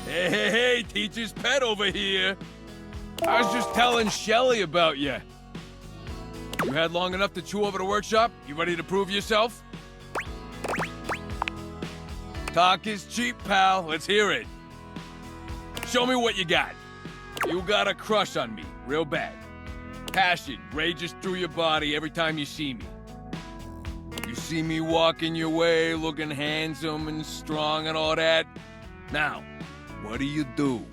Hey, teacher's pet over here. I was just telling Shelly about you. You had long enough to chew over the workshop? You ready to prove yourself? Talk is cheap, pal. Let's hear it. Show me what you got. You got a crush on me, real bad. Passion rages through your body every time you see me. You see me walking your way, looking handsome and strong and all that. Now, what do you do?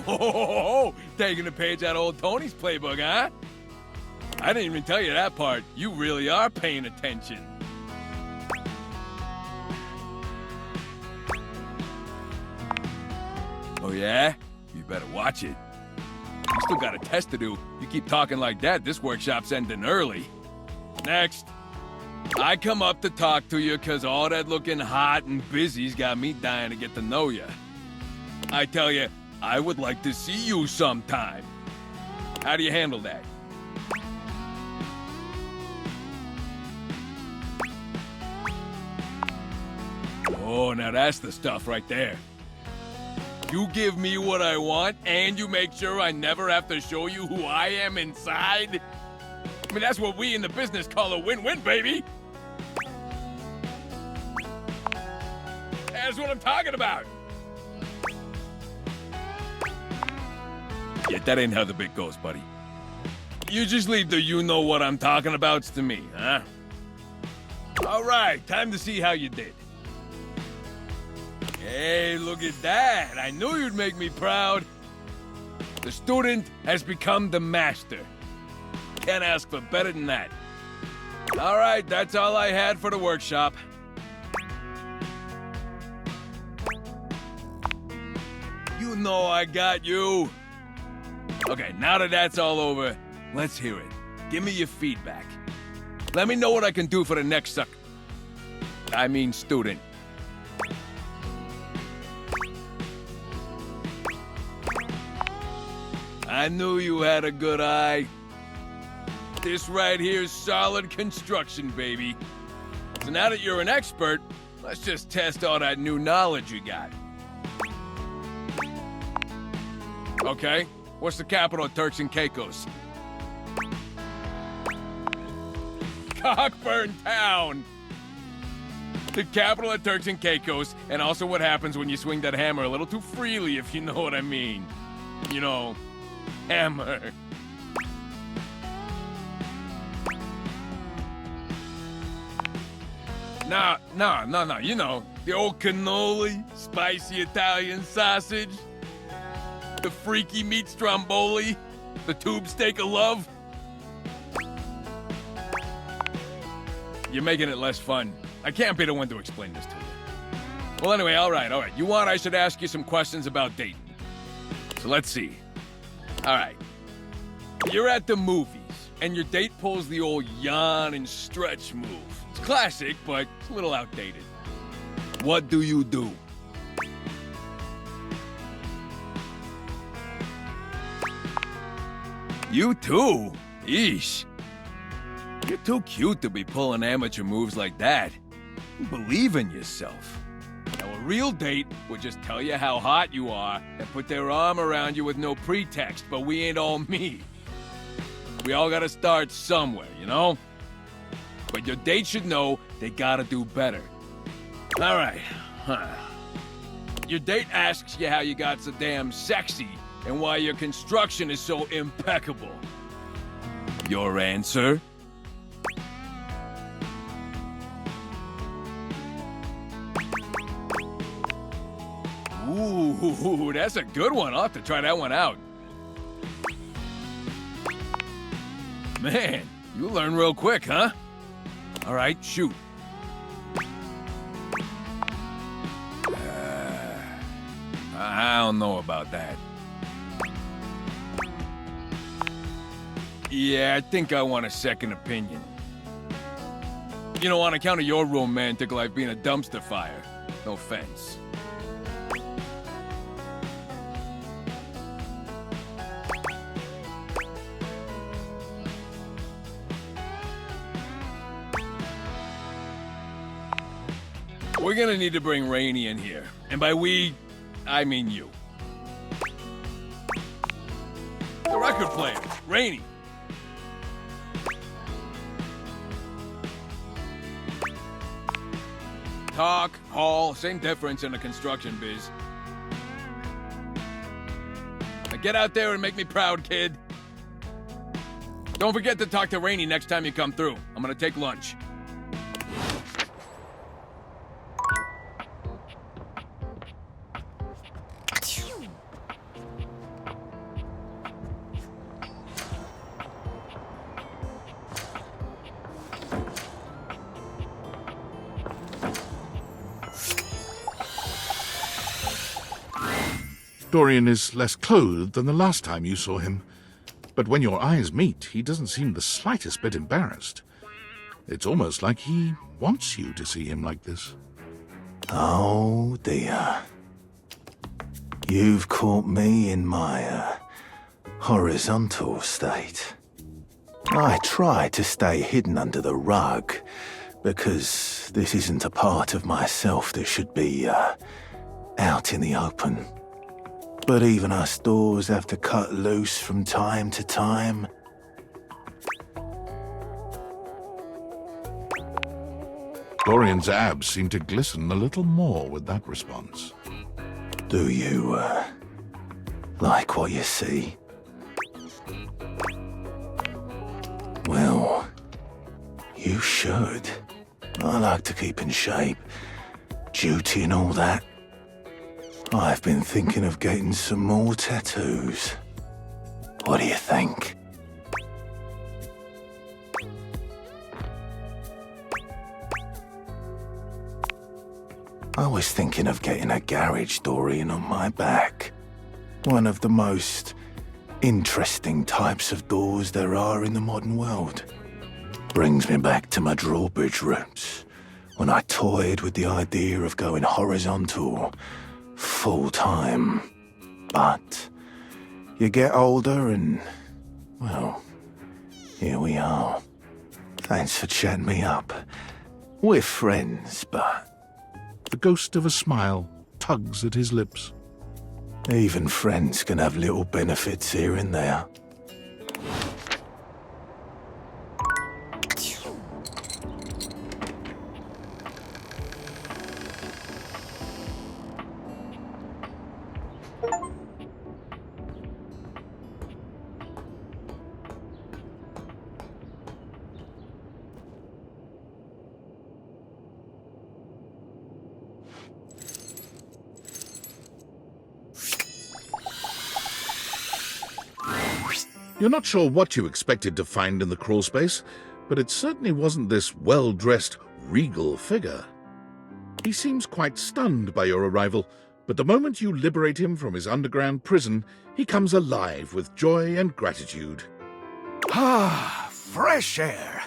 Oh, taking a page out of old Tony's playbook, huh? I didn't even tell you that part. You really are paying attention. Oh yeah? You better watch it. You still got a test to do. You keep talking like that, this workshop's ending early. Next. I come up to talk to you because all that looking hot and busy's got me dying to get to know you. I tell you, I would like to see you sometime. How do you handle that? Oh, now that's the stuff right there. You give me what I want, and you make sure I never have to show you who I am inside? I mean, that's what we in the business call a win-win, baby! That's what I'm talking about! Yeah, that ain't how the bit goes, buddy. You just leave the you-know-what-I'm-talking-abouts to me, huh? All right, time to see how you did. Hey, look at that. I knew you'd make me proud. The student has become the master. Can't ask for better than that. All right, that's all I had for the workshop. You know I got you. Okay, now that that's all over, let's hear it. Give me your feedback. Let me know what I can do for the next student. I knew you had a good eye. This right here's solid construction, baby. So now that you're an expert, let's just test all that new knowledge you got. Okay, what's the capital of Turks and Caicos? Cockburn Town! The capital of Turks and Caicos, and also what happens when you swing that hammer a little too freely, if you know what I mean. You know, hammer. No, you know, the old cannoli, spicy Italian sausage, the freaky meat stromboli, the tube steak of love. You're making it less fun. I can't be the one to explain this to you. Well, anyway, all right. You want I should ask you some questions about dating. So let's see. All right. You're at the movies, and your date pulls the old yawn and stretch move. It's classic, but it's a little outdated. What do you do? You too? Eesh. You're too cute to be pulling amateur moves like that. You believe in yourself. Now, a real date would just tell you how hot you are and put their arm around you with no pretext, but we ain't all me. We all gotta start somewhere, you know? But your date should know they gotta do better. All right. Your date asks you how you got so damn sexy and why your construction is so impeccable. Your answer? Ooh, that's a good one. I'll have to try that one out. Man, you learn real quick, huh? All right, shoot. I don't know about that. Yeah, I think I want a second opinion. You know, on account of your romantic life being a dumpster fire. No offense. We're gonna need to bring Rainey in here. And by we, I mean you. The record player, Rainey. Talk, haul, same difference in the construction biz. Now get out there and make me proud, kid. Don't forget to talk to Rainey next time you come through. I'm gonna take lunch. Dorian is less clothed than the last time you saw him, but when your eyes meet, he doesn't seem the slightest bit embarrassed. It's almost like he wants you to see him like this. Oh dear. You've caught me in my horizontal state. I try to stay hidden under the rug, because this isn't a part of myself that should be out in the open. But even us doors have to cut loose from time to time. Dorian's abs seem to glisten a little more with that response. Do you, like what you see? Well, you should. I like to keep in shape. Duty and all that. I've been thinking of getting some more tattoos. What do you think? I was thinking of getting a garage Dorian on my back. One of the most interesting types of doors there are in the modern world. Brings me back to my drawbridge roots, when I toyed with the idea of going horizontal full-time. But you get older and, well, here we are. Thanks for chatting me up. We're friends, but... The ghost of a smile tugs at his lips. even friends can have little benefits here and there. You're not sure what you expected to find in the crawl space, but it certainly wasn't this well-dressed, regal figure. He seems quite stunned by your arrival, but the moment you liberate him from his underground prison, he comes alive with joy and gratitude. Ah, fresh air.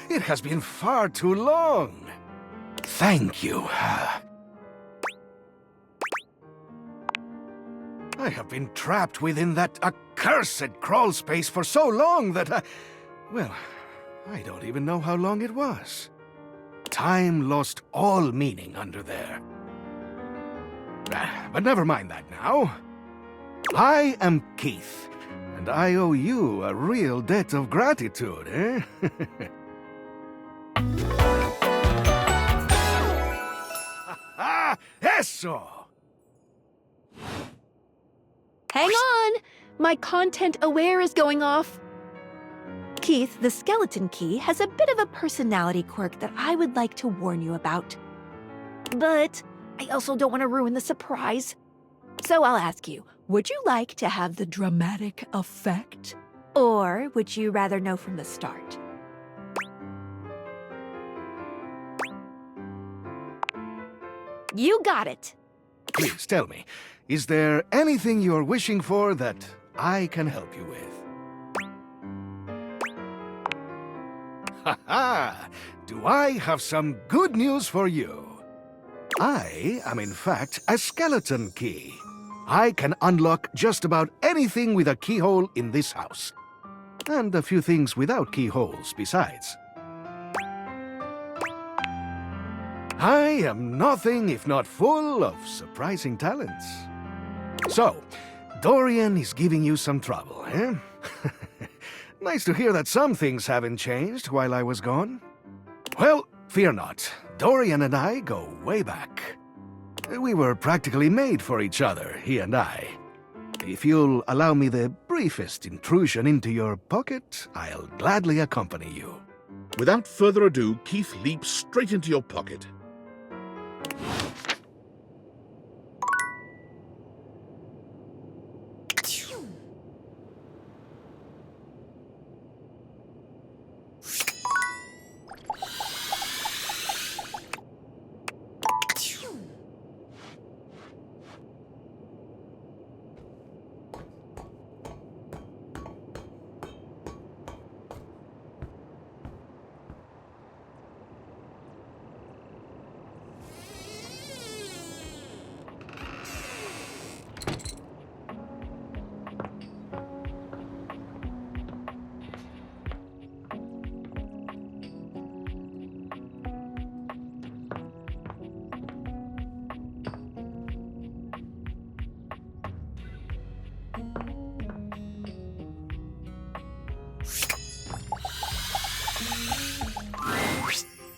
It has been far too long. Thank you. I have been trapped within that accursed crawl space for so long that well, I don't even know how long it was. Time lost all meaning under there. But never mind that now. I am Keith, and I owe you a real debt of gratitude, eh? Eso! Hang on! My content aware is going off. Keith, the skeleton key, has a bit of a personality quirk that I would like to warn you about. But I also don't want to ruin the surprise. So I'll ask you, would you like to have the dramatic effect? Or would you rather know from the start? You got it! Please tell me, is there anything you're wishing for that I can help you with? Ha-ha! Do I have some good news for you? I am in fact a skeleton key. I can unlock just about anything with a keyhole in this house. And a few things without keyholes besides. I am nothing if not full of surprising talents. So, Dorian is giving you some trouble, eh? Nice to hear that some things haven't changed while I was gone. Well, fear not. Dorian and I go way back. We were practically made for each other, he and I. If you'll allow me the briefest intrusion into your pocket, I'll gladly accompany you. Without further ado, Keith leaps straight into your pocket.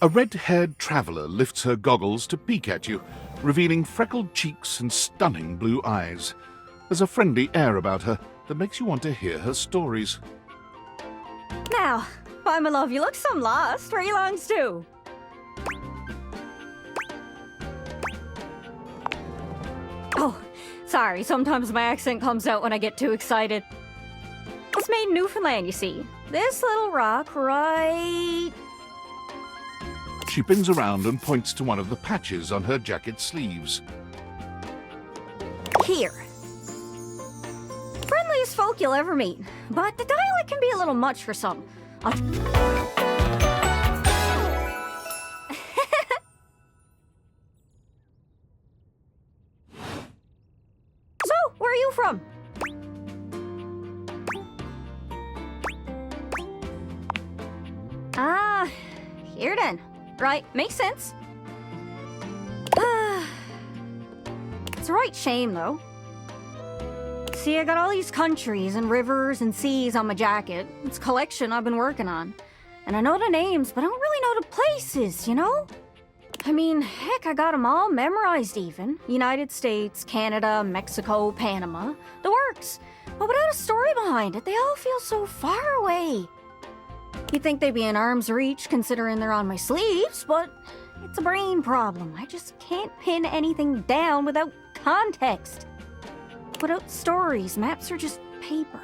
A red-haired traveler lifts her goggles to peek at you, revealing freckled cheeks and stunning blue eyes. There's a friendly air about her that makes you want to hear her stories. Now, why, my love, you look some lost. Where you longs to? Oh, sorry, sometimes my accent comes out when I get too excited. It's made in Newfoundland, you see. This little rock right... She spins around and points to one of the patches on her jacket sleeves. here. Friendliest folk you'll ever meet, but the dialect can be a little much for some. So, where are you from? Ah, here then. Right, makes sense. It's a right shame, though. See, I got all these countries and rivers and seas on my jacket. It's a collection I've been working on. And I know the names, but I don't really know the places, you know? I mean, heck, I got them all memorized even. United States, Canada, Mexico, Panama. The works. But without a story behind it, they all feel so far away. You'd think they'd be in arm's reach, considering they're on my sleeves, but it's a brain problem. I just can't pin anything down without context. Without stories, maps are just paper.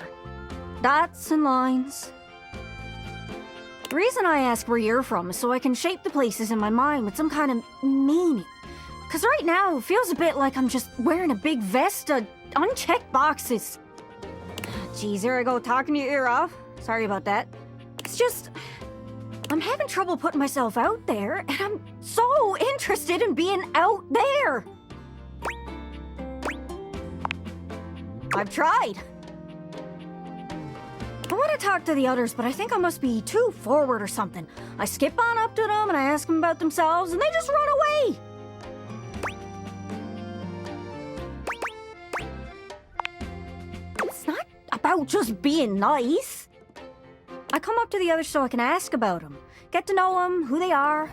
Dots and lines. The reason I ask where you're from is so I can shape the places in my mind with some kind of meaning. Because right now, it feels a bit like I'm just wearing a big vest of unchecked boxes. Geez, here I go talking your ear off. Sorry about that. It's just, I'm having trouble putting myself out there, and I'm so interested in being out there. I've tried. I want to talk to the others, but I think I must be too forward or something. I skip on up to them and I ask them about themselves, and they just run away. It's not about just being nice. I come up to the others so I can ask about them, get to know them, who they are.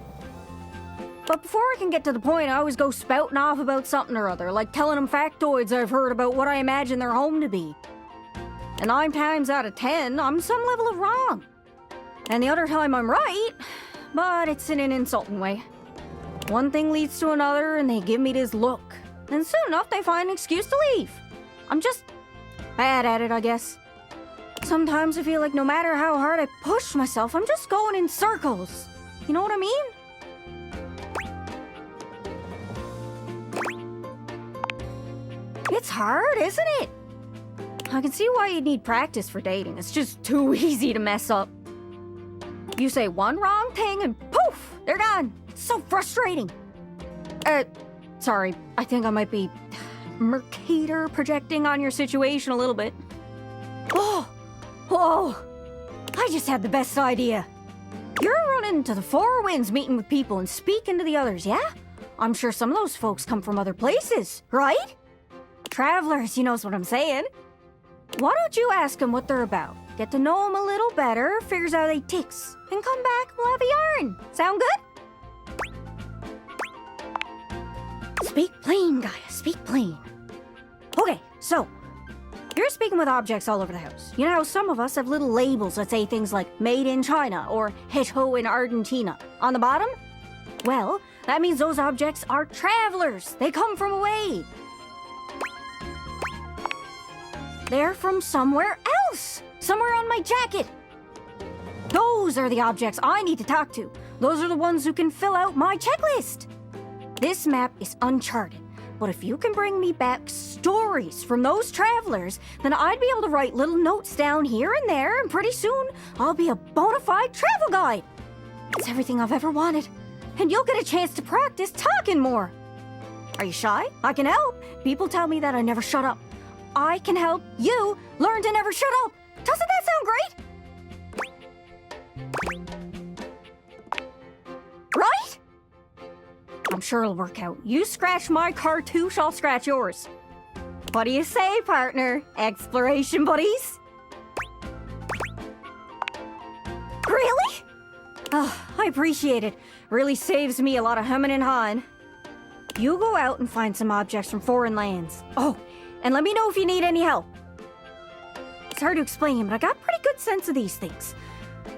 But before I can get to the point, I always go spouting off about something or other, like telling them factoids I've heard about what I imagine their home to be. And 9 times out of 10, I'm some level of wrong. And the other time I'm right, but it's in an insulting way. One thing leads to another, and they give me this look. And soon enough, they find an excuse to leave. I'm just bad at it, I guess. Sometimes I feel like no matter how hard I push myself, I'm just going in circles. You know what I mean? It's hard, isn't it? I can see why you'd need practice for dating. It's just too easy to mess up. You say one wrong thing and poof, they're gone. It's so frustrating. Sorry, I think I might be Mercator projecting on your situation a little bit. Oh, I just had the best idea. You're running to the four winds meeting with people and speaking to the others, yeah? I'm sure some of those folks come from other places, right? Travelers, you knows what I'm saying. Why don't you ask them what they're about? Get to know them a little better, figures out they ticks, and come back, we'll have a yarn. Sound good? Speak plain, Gaia, speak plain. Okay, so, you're speaking with objects all over the house. You know how some of us have little labels that say things like made in China or hecho in Argentina on the bottom? Well, that means those objects are travelers. They come from away. They're from somewhere else. Somewhere on my jacket. Those are the objects I need to talk to. Those are the ones who can fill out my checklist. This map is uncharted, but if you can bring me back stories from those travelers, then I'd be able to write little notes down here and there, and pretty soon I'll be a bona fide travel guide. It's everything I've ever wanted, and you'll get a chance to practice talking more. Are you shy? I can help. People tell me that I never shut up. I can help you learn to never shut up. Doesn't that sound great? Right? I'm sure it'll work out. You scratch my cartouche, I'll scratch yours. What do you say, partner? Exploration buddies? Really? Oh, I appreciate it. Really saves me a lot of humming and hawing. You go out and find some objects from foreign lands. Oh, and let me know if you need any help. It's hard to explain, but I got a pretty good sense of these things.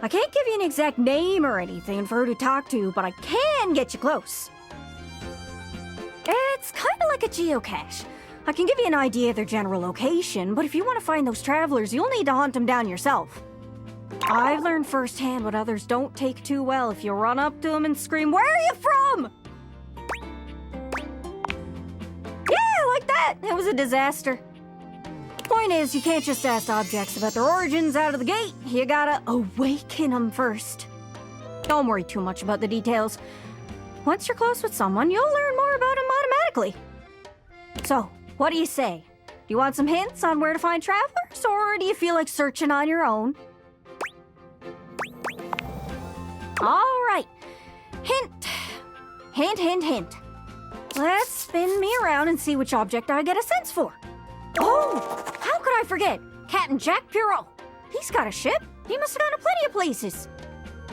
I can't give you an exact name or anything for her to talk to, but I can get you close. It's kind of like a geocache. I can give you an idea of their general location, but if you want to find those travelers, you'll need to hunt them down yourself. I've learned firsthand what others don't take too well if you run up to them and scream, "Where are you from?" Yeah, like that. It was a disaster. Point is, you can't just ask objects about their origins out of the gate. You gotta awaken them first. Don't worry too much about the details. Once you're close with someone, you'll learn more about them automatically. So, what do you say? Do you want some hints on where to find travelers, or do you feel like searching on your own? All right. Hint. Hint, hint, hint. Let's spin me around and see which object I get a sense for. Oh, how could I forget? Captain Jack Puro. He's got a ship. He must have gone to plenty of places.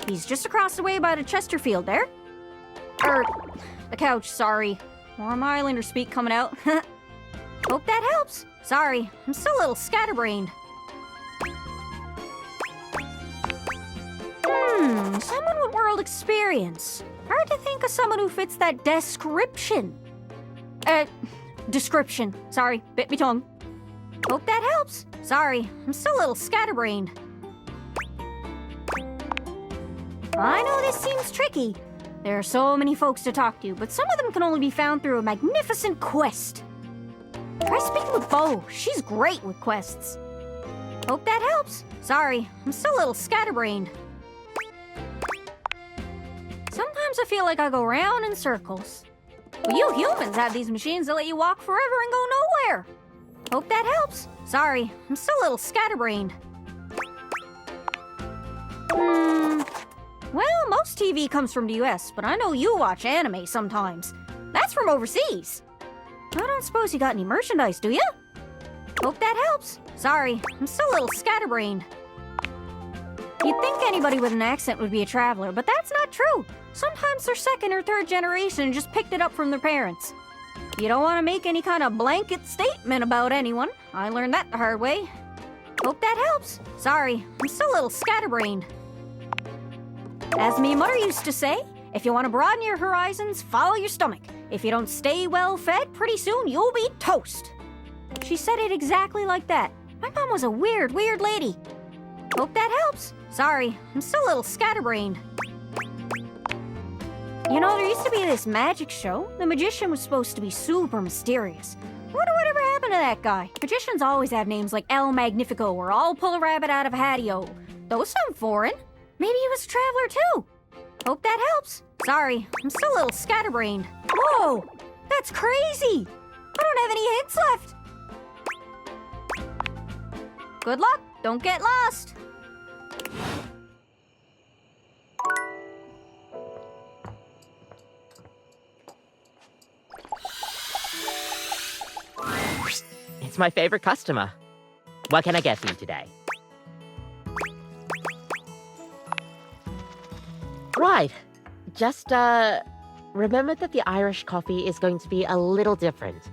He's just across the way by the Chesterfield there. The couch, sorry. More my Islander speak coming out. Hope that helps. Sorry, I'm still a little scatterbrained. Someone with world experience. Hard to think of someone who fits that description. Description. Sorry, bit me tongue. Hope that helps. Sorry, I'm still a little scatterbrained. I know this seems tricky. There are so many folks to talk to, but some of them can only be found through a magnificent quest. Try speaking with Bo. She's great with quests. Hope that helps. Sorry, I'm still a little scatterbrained. Sometimes I feel like I go round in circles. But you humans have these machines that let you walk forever and go nowhere. Hope that helps. Sorry, I'm still a little scatterbrained. Well, most TV comes from the US, but I know you watch anime sometimes. That's from overseas. I don't suppose you got any merchandise, do you? Hope that helps. Sorry, I'm still a little scatterbrained. You'd think anybody with an accent would be a traveler, but that's not true. Sometimes they're second or third generation and just picked it up from their parents. You don't want to make any kind of blanket statement about anyone. I learned that the hard way. Hope that helps. Sorry, I'm still a little scatterbrained. As me mother used to say, if you want to broaden your horizons, follow your stomach. If you don't stay well fed, pretty soon you'll be toast. She said it exactly like that. My mom was a weird lady. Hope that helps. Sorry, I'm still a little scatterbrained. You know, there used to be this magic show. The magician was supposed to be super mysterious. I wonder whatever happened to that guy. Magicians always have names like El Magnifico or I'll pull a rabbit out of a hatio. Those sound foreign. Maybe he was a traveler too. Hope that helps. Sorry, I'm still a little scatterbrained. Whoa, that's crazy. I don't have any hints left. Good luck. Don't get lost. It's my favorite customer. What can I get for you today? Right. Just, remember that the Irish coffee is going to be a little different.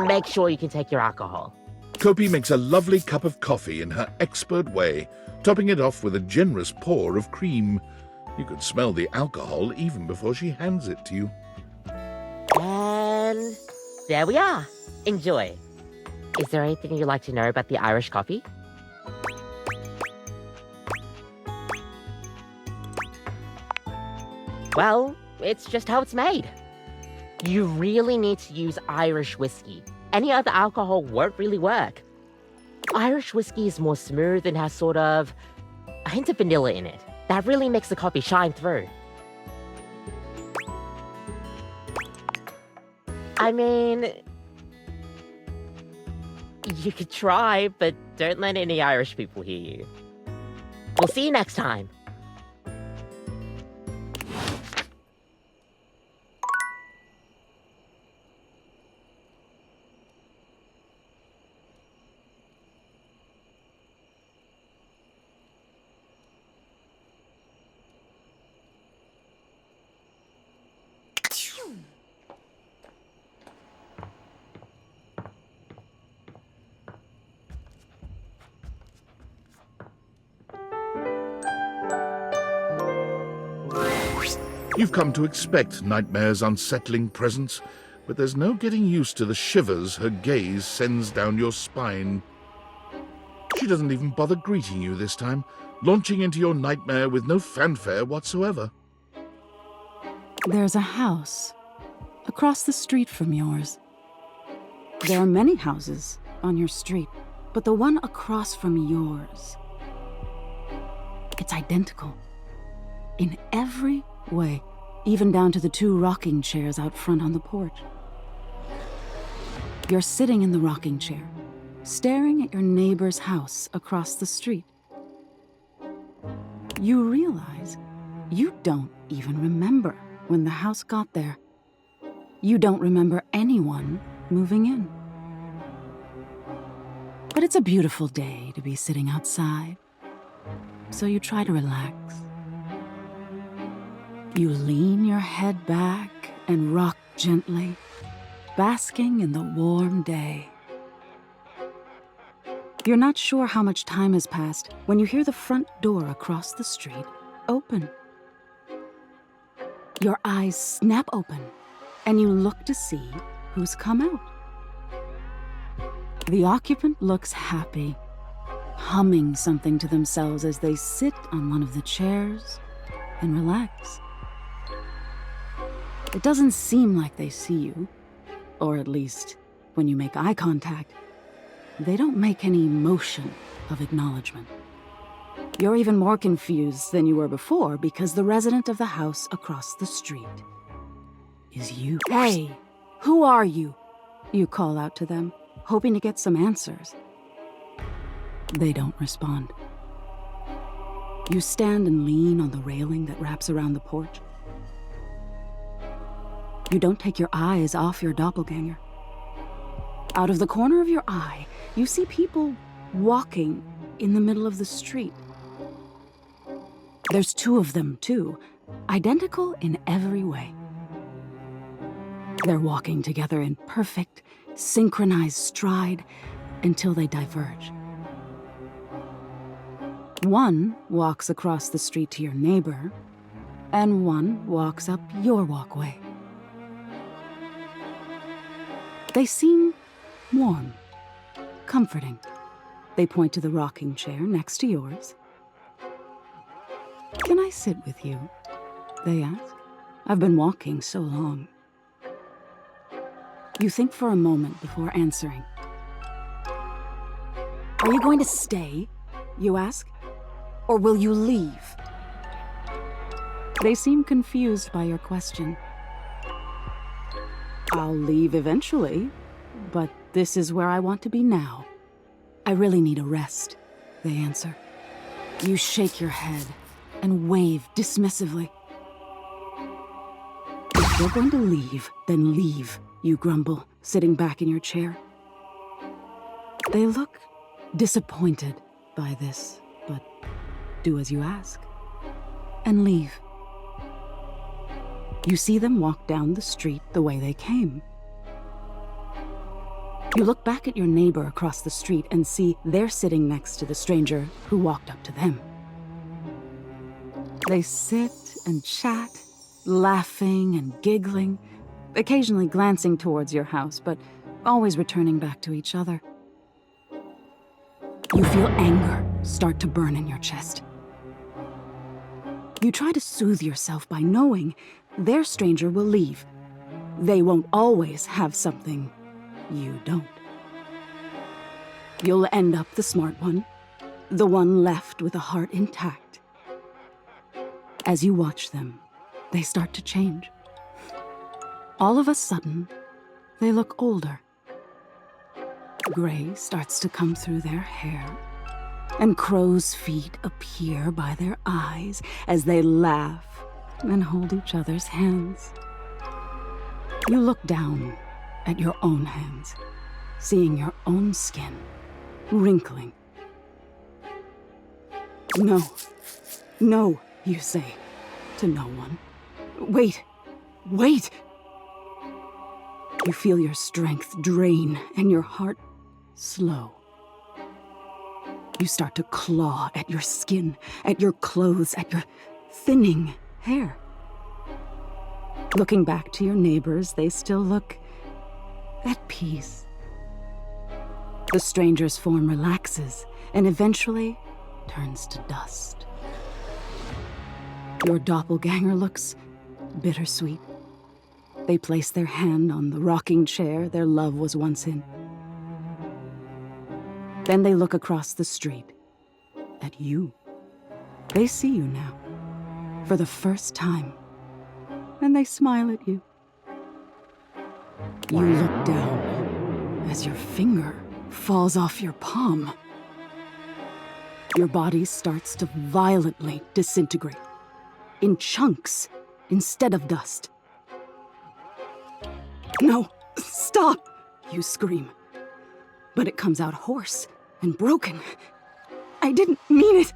Make sure you can take your alcohol. Kopi makes a lovely cup of coffee in her expert way, topping it off with a generous pour of cream. You could smell the alcohol even before she hands it to you. And there we are. Enjoy. Is there anything you'd like to know about the Irish coffee? Well, it's just how it's made. You really need to use Irish whiskey. Any other alcohol won't really work. Irish whiskey is more smooth and has sort of a hint of vanilla in it. That really makes the coffee shine through. I mean, you could try, but don't let any Irish people hear you. We'll see you next time. You've come to expect Nightmare's unsettling presence, but there's no getting used to the shivers her gaze sends down your spine. She doesn't even bother greeting you this time, launching into your nightmare with no fanfare whatsoever. There's a house across the street from yours. There are many houses on your street, but the one across from yours, it's identical in every way, even down to the 2 rocking chairs out front on the porch. You're sitting in the rocking chair, staring at your neighbor's house across the street. You realize you don't even remember when the house got there. You don't remember anyone moving in. But it's a beautiful day to be sitting outside, so you try to relax. You lean your head back and rock gently, basking in the warm day. You're not sure how much time has passed when you hear the front door across the street open. Your eyes snap open, and you look to see who's come out. The occupant looks happy, humming something to themselves as they sit on one of the chairs and relax. It doesn't seem like they see you, or at least, when you make eye contact, they don't make any motion of acknowledgement. You're even more confused than you were before because the resident of the house across the street is you. Hey, who are you? You call out to them, hoping to get some answers. They don't respond. You stand and lean on the railing that wraps around the porch. You don't take your eyes off your doppelganger. Out of the corner of your eye, you see people walking in the middle of the street. There's 2 of them, too, identical in every way. They're walking together in perfect, synchronized stride until they diverge. One walks across the street to your neighbor, and one walks up your walkway. They seem warm, comforting. They point to the rocking chair next to yours. Can I sit with you? They ask. I've been walking so long. You think for a moment before answering. Are you going to stay? You ask. Or will you leave? They seem confused by your question. I'll leave eventually, but this is where I want to be now. I really need a rest, they answer. You shake your head and wave dismissively. If you're going to leave, then leave, you grumble, sitting back in your chair. They look disappointed by this, but do as you ask and leave. You see them walk down the street the way they came. You look back at your neighbor across the street and see they're sitting next to the stranger who walked up to them. They sit and chat, laughing and giggling, occasionally glancing towards your house, but always returning back to each other. You feel anger start to burn in your chest. You try to soothe yourself by knowing their stranger will leave. They won't always have something you don't. You'll end up the smart one, the one left with a heart intact. As you watch them, they start to change. All of a sudden, they look older. Gray starts to come through their hair, and crow's feet appear by their eyes as they laugh and hold each other's hands. You look down at your own hands, seeing your own skin wrinkling. No, no, you say to no one. Wait, wait! You feel your strength drain and your heart slow. You start to claw at your skin, at your clothes, at your thinning hair. Looking back to your neighbors, they still look at peace. The stranger's form relaxes and eventually turns to dust. Your doppelganger looks bittersweet. They place their hand on the rocking chair their love was once in. Then they look across the street at you. They see you now, for the first time, and they smile at you. You look down as your finger falls off your palm. Your body starts to violently disintegrate, in chunks instead of dust. No, stop, you scream. But it comes out hoarse and broken. I didn't mean it.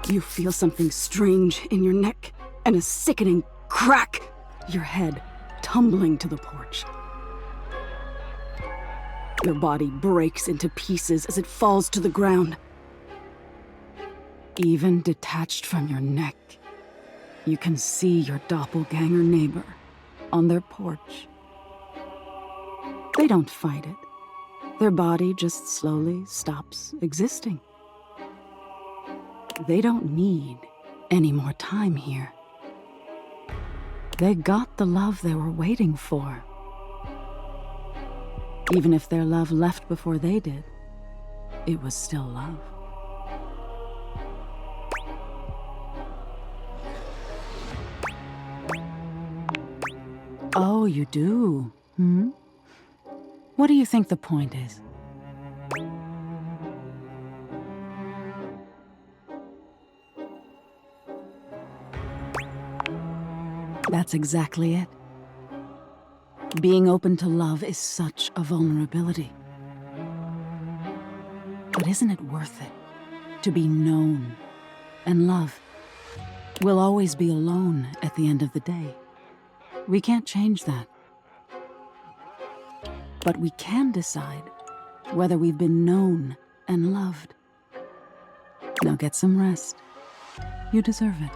You feel something strange in your neck and a sickening crack, your head tumbling to the porch. Your body breaks into pieces as it falls to the ground. Even detached from your neck, you can see your doppelganger neighbor on their porch. They don't fight it. Their body just slowly stops existing. They don't need any more time here. They got the love they were waiting for. Even if their love left before they did, it was still love. Oh, you do? What do you think the point is? That's exactly it. Being open to love is such a vulnerability. But isn't it worth it to be known and love? We'll always be alone at the end of the day. We can't change that. But we can decide whether we've been known and loved. Now get some rest. You deserve it.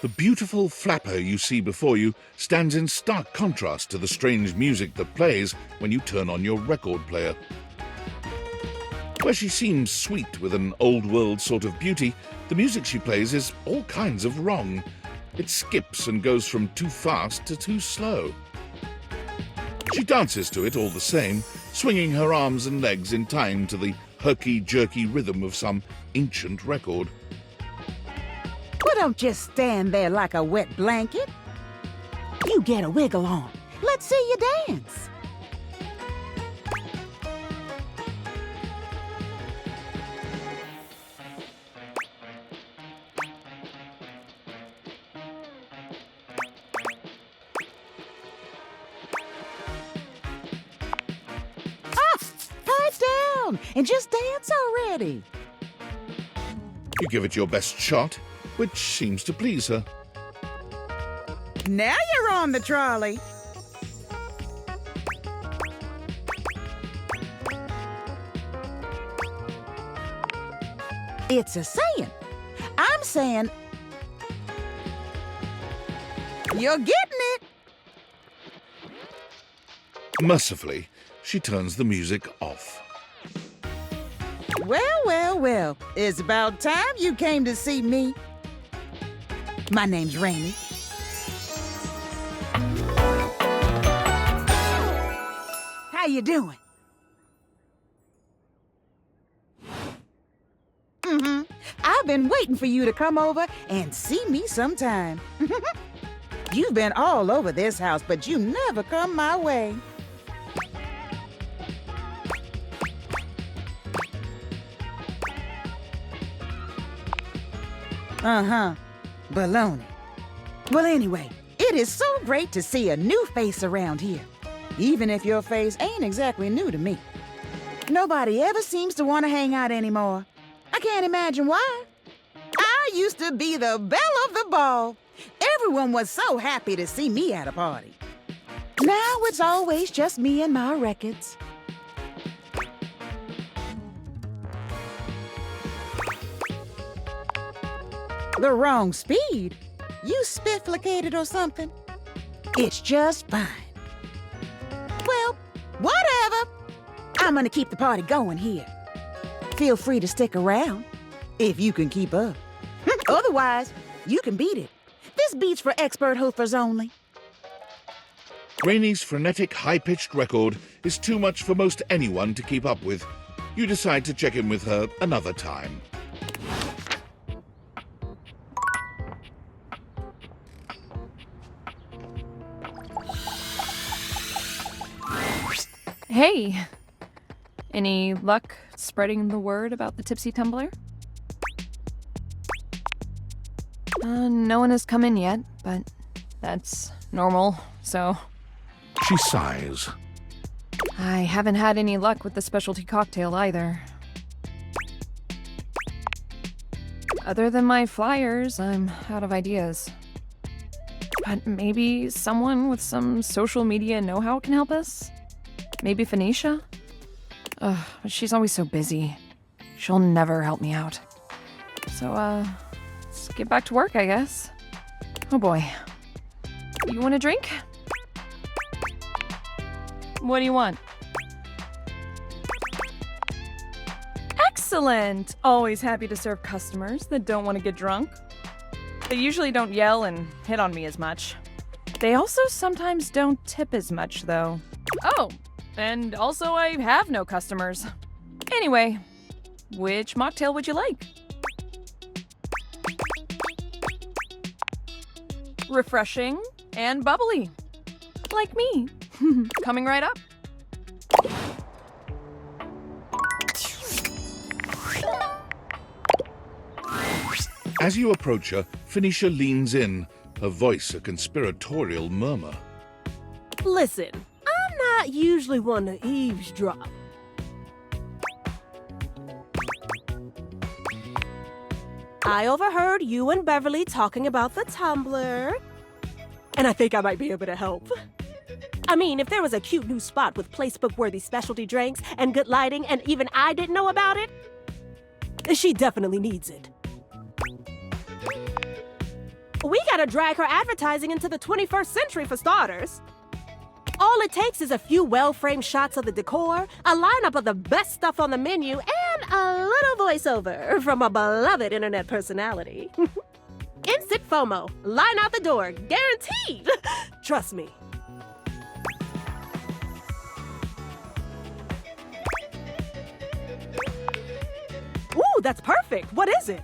The beautiful flapper you see before you stands in stark contrast to the strange music that plays when you turn on your record player. Where she seems sweet with an old-world sort of beauty, the music she plays is all kinds of wrong. It skips and goes from too fast to too slow. She dances to it all the same, swinging her arms and legs in time to the herky-jerky rhythm of some ancient record. Well, don't just stand there like a wet blanket. You get a wiggle on. Let's see you dance. Pipe down and just dance already. You give it your best shot, which seems to please her. Now you're on the trolley. It's a saying. I'm saying you're getting it. Mercifully, she turns the music off. Well, well, well. It's about time you came to see me. My name's Rainy. How you doing? I've been waiting for you to come over and see me sometime. You've been all over this house, but you never come my way. Baloney. Well, anyway, it is so great to see a new face around here, even if your face ain't exactly new to me. Nobody ever seems to want to hang out anymore. I can't imagine why. I used to be the belle of the ball. Everyone was so happy to see me at a party. Now it's always just me and my records. The wrong speed? You spifflicated or something? It's just fine. Well, whatever. I'm gonna keep the party going here. Feel free to stick around, if you can keep up. Otherwise, you can beat it. This beat's for expert hoofers only. Rainy's frenetic, high-pitched record is too much for most anyone to keep up with. You decide to check in with her another time. Hey! Any luck spreading the word about the tipsy tumbler? No one has come in yet, but that's normal, so... She sighs. I haven't had any luck with the specialty cocktail either. Other than my flyers, I'm out of ideas. But maybe someone with some social media know-how can help us? Maybe Phoenicia? Ugh, but she's always so busy. She'll never help me out. So, let's get back to work, I guess. Oh boy. You want a drink? What do you want? Excellent! Always happy to serve customers that don't want to get drunk. They usually don't yell and hit on me as much. They also sometimes don't tip as much, though. Oh, and also I have no customers. Anyway, which mocktail would you like? Refreshing and bubbly. Like me. Coming right up. As you approach her, Phoenicia leans in, her voice a conspiratorial murmur. Listen, I'm not usually one to eavesdrop. I overheard you and Beverly talking about the tumbler, and I think I might be able to help. I mean, if there was a cute new spot with placebook-worthy specialty drinks and good lighting, and even I didn't know about it, she definitely needs it. We gotta drag her advertising into the 21st century for starters. All it takes is a few well-framed shots of the decor, a lineup of the best stuff on the menu, and a little voiceover from a beloved internet personality. Instant FOMO. Line out the door. Guaranteed. Trust me. Ooh, that's perfect. What is it?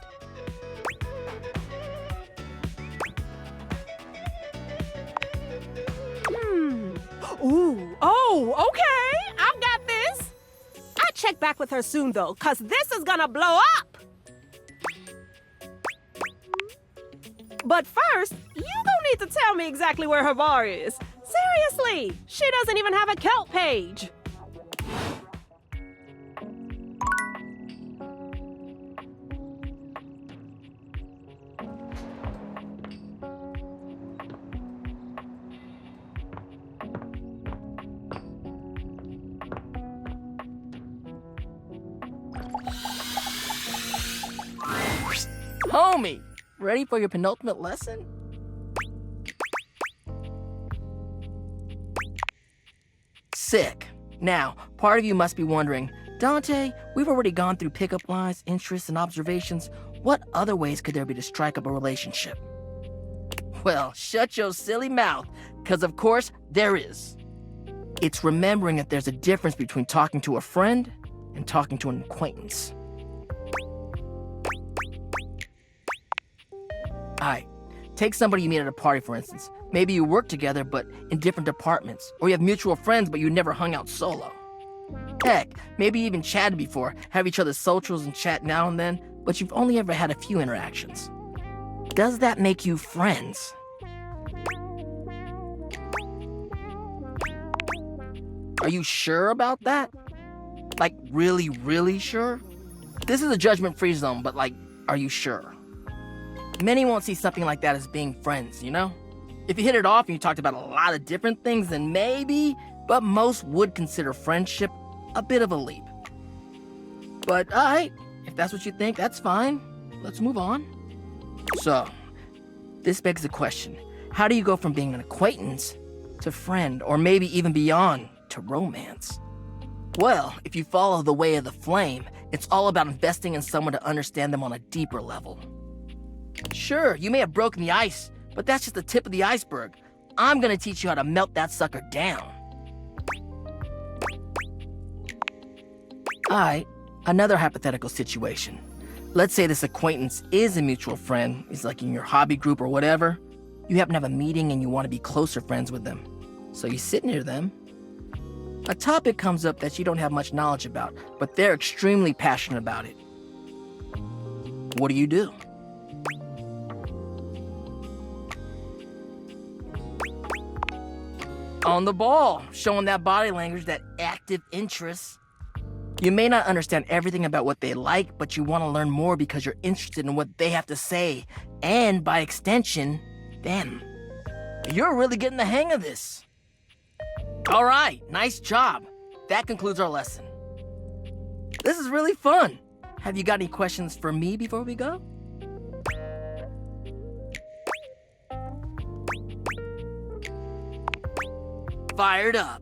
Oh, okay. I've got this. I'll check back with her soon, though, because this is gonna blow up. But first, you don't need to tell me exactly where her bar is. Seriously, she doesn't even have a Kelp page. Homie, ready for your penultimate lesson? Sick. Now, part of you must be wondering, Dante, we've already gone through pickup lines, interests, and observations. What other ways could there be to strike up a relationship? Well, shut your silly mouth, because of course there is. It's remembering that there's a difference between talking to a friend and talking to an acquaintance. Alright, take somebody you meet at a party, for instance. Maybe you work together, but in different departments. Or you have mutual friends, but you never hung out solo. Heck, maybe you even chatted before, have each other's socials and chat now and then, but you've only ever had a few interactions. Does that make you friends? Are you sure about that? Like, really, really sure? This is a judgment-free zone, but like, are you sure? Many won't see something like that as being friends, you know? If you hit it off and you talked about a lot of different things, then maybe, but most would consider friendship a bit of a leap. But alright, if that's what you think, that's fine. Let's move on. So, this begs the question, how do you go from being an acquaintance to friend, or maybe even beyond to romance? Well, if you follow the way of the flame, it's all about investing in someone to understand them on a deeper level. Sure, you may have broken the ice, but that's just the tip of the iceberg. I'm gonna teach you how to melt that sucker down. Alright, another hypothetical situation. Let's say this acquaintance is a mutual friend, he's like in your hobby group or whatever. You happen to have a meeting and you want to be closer friends with them. So you sit near them. A topic comes up that you don't have much knowledge about, but they're extremely passionate about it. What do you do? On the ball, showing that body language, that active interest. You may not understand everything about what they like, but you want to learn more because you're interested in what they have to say, and by extension, them. You're really getting the hang of this. All right, nice job. That concludes our lesson. This is really fun. Have you got any questions for me before we go? Fired up.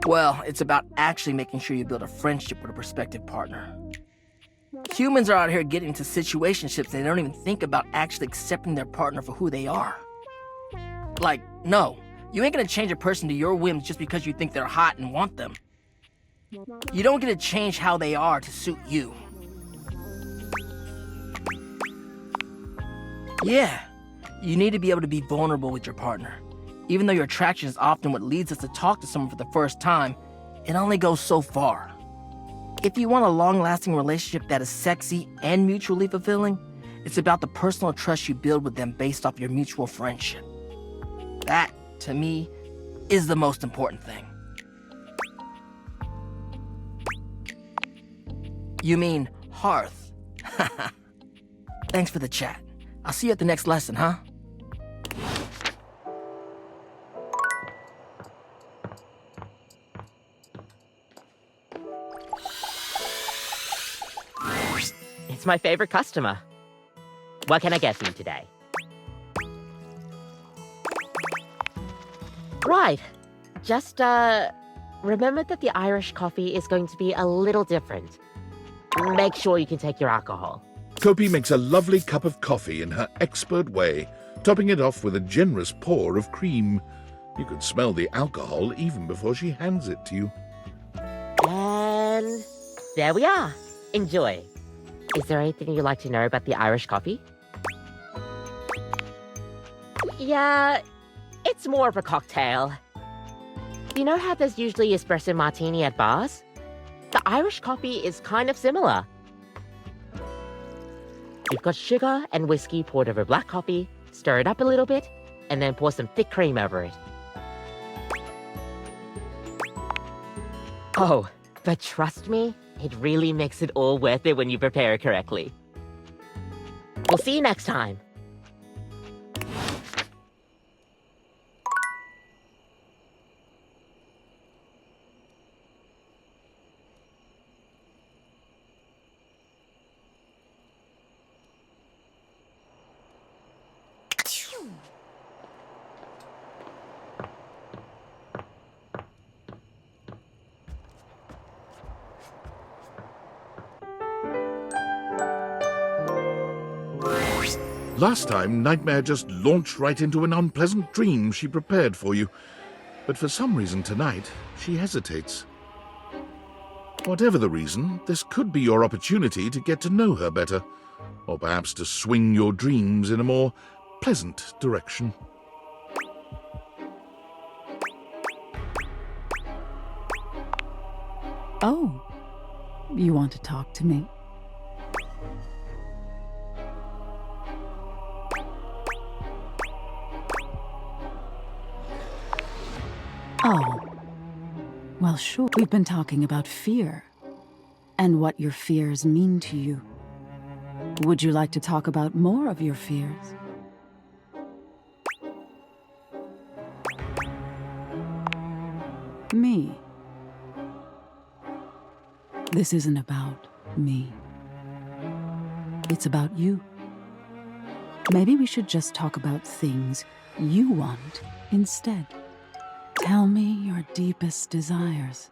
Well, it's about actually making sure you build a friendship with a prospective partner. Humans are out here getting into situationships and they don't even think about actually accepting their partner for who they are. Like, no, you ain't gonna change a person to your whims just because you think they're hot and want them. You don't get to change how they are to suit you. Yeah, you need to be able to be vulnerable with your partner. Even though your attraction is often what leads us to talk to someone for the first time, it only goes so far. If you want a long-lasting relationship that is sexy and mutually fulfilling, it's about the personal trust you build with them based off your mutual friendship. That, to me, is the most important thing. You mean hearth? Thanks for the chat. I'll see you at the next lesson, huh? It's my favorite customer. What can I get for you today? Right. Just, remember that the Irish coffee is going to be a little different. Make sure you can take your alcohol. Kopi makes a lovely cup of coffee in her expert way, topping it off with a generous pour of cream. You could smell the alcohol even before she hands it to you. And there we are. Enjoy. Is there anything you'd like to know about the Irish coffee? Yeah, it's more of a cocktail. You know how there's usually espresso martini at bars? The Irish coffee is kind of similar. You've got sugar and whiskey poured over black coffee, stir it up a little bit, and then pour some thick cream over it. Oh, but trust me, it really makes it all worth it when you prepare it correctly. We'll see you next time. Last time, Nightmare just launched right into an unpleasant dream she prepared for you. But for some reason tonight, she hesitates. Whatever the reason, this could be your opportunity to get to know her better, or perhaps to swing your dreams in a more pleasant direction. Oh, you want to talk to me? Oh, well, sure. We've been talking about fear and what your fears mean to you. Would you like to talk about more of your fears? Me. This isn't about me. It's about you. Maybe we should just talk about things you want instead. Tell me your deepest desires.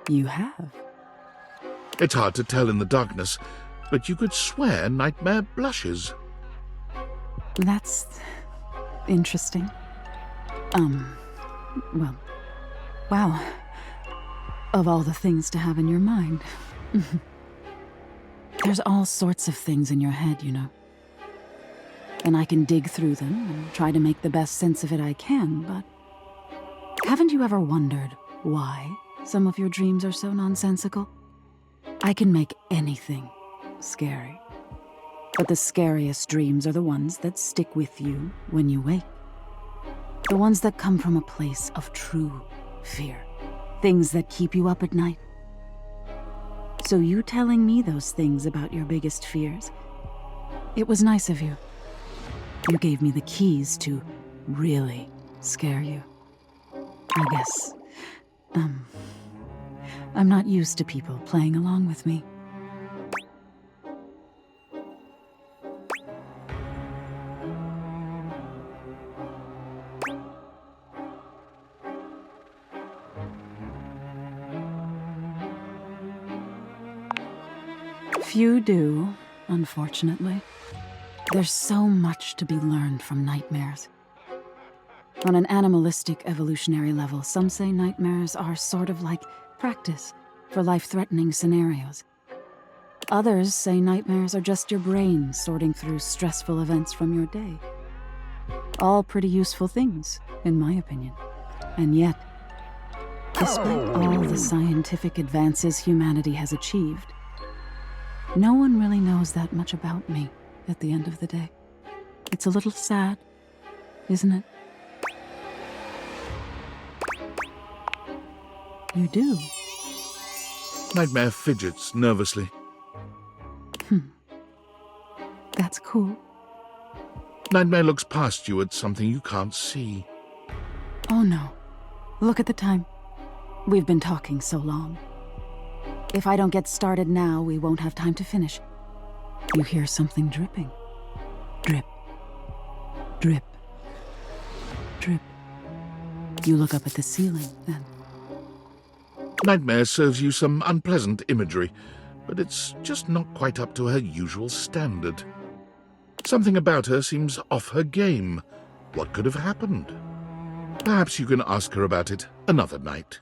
You have. It's hard to tell in the darkness, but you could swear Nightmare blushes. That's interesting. Well, wow. Of all the things to have in your mind. There's all sorts of things in your head, you know. And I can dig through them and try to make the best sense of it I can, but haven't you ever wondered why some of your dreams are so nonsensical? I can make anything scary. But the scariest dreams are the ones that stick with you when you wake. The ones that come from a place of true fear. Things that keep you up at night. So you telling me those things about your biggest fears, it was nice of you. You gave me the keys to really scare you. I guess, I'm not used to people playing along with me. Few do, unfortunately. There's so much to be learned from nightmares. On an animalistic evolutionary level, some say nightmares are sort of like practice for life-threatening scenarios. Others say nightmares are just your brain sorting through stressful events from your day. All pretty useful things, in my opinion. And yet, despite all the scientific advances humanity has achieved, no one really knows that much about me at the end of the day. It's a little sad, isn't it? You do. Nightmare fidgets nervously. That's cool. Nightmare looks past you at something you can't see. Oh no. Look at the time. We've been talking so long. If I don't get started now, we won't have time to finish. You hear something dripping. Drip. Drip. Drip. You look up at the ceiling, then. Nightmare serves you some unpleasant imagery, but it's just not quite up to her usual standard. Something about her seems off her game. What could have happened? Perhaps you can ask her about it another night.